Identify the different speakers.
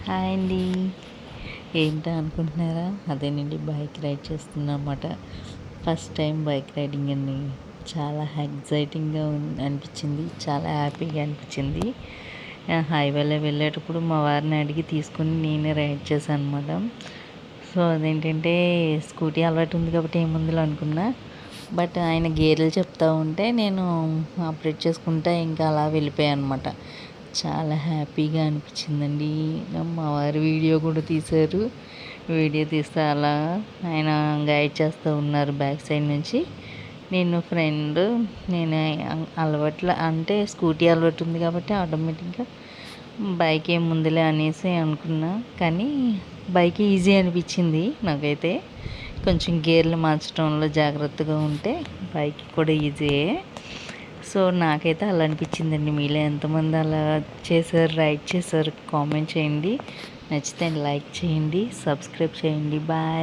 Speaker 1: Hi అండి. ఏంటా అనుకుంటున్నారా? అదేనండి, బైక్ రైడ్ చేస్తున్నా అన్నమాట. ఫస్ట్ టైం బైక్ రైడింగ్ అండి. చాలా ఎగ్జైటింగ్గా అనిపించింది, చాలా హ్యాపీగా అనిపించింది. హైవేలో వెళ్ళేటప్పుడు మా వారిని అడిగి తీసుకుని నేనే రైడ్ చేశాను అనమాట. సో అదేంటంటే స్కూటీ అలవాటు ఉంది కాబట్టి ఏముందిలో అనుకున్నా. బట్ ఆయన గేర్లు చెప్తా ఉంటే నేను ఆపరేట్ చేసుకుంటా ఇంకా అలా వెళ్ళిపోయాను అనమాట. చాలా హ్యాపీగా అనిపించిందండి. మా వారు వీడియో కూడా తీశారు. వీడియో తీస్తే అలా ఆయన గైడ్ చేస్తూ ఉన్నారు బ్యాక్ సైడ్ నుంచి. ఫ్రెండ్ నేను అలవాట్ల అంటే స్కూటీ అలవాటు ఉంది కాబట్టి ఆటోమేటిక్గా బైక్ ఏముందిలే అనేసి అనుకున్నా. కానీ బైక్ ఈజీ అనిపించింది నాకైతే. కొంచెం గేర్లు మార్చడంలో జాగ్రత్తగా ఉంటే బైక్ కూడా ఈజీయే. సో నాకైతే అలా అనిపించిందండి. మీలో ఎంతమంది అలా చేశారు, రైడ్ చేశారు కామెంట్ చేయండి. నచ్చితే లైక్ చేయండి, సబ్స్క్రైబ్ చేయండి. బాయ్.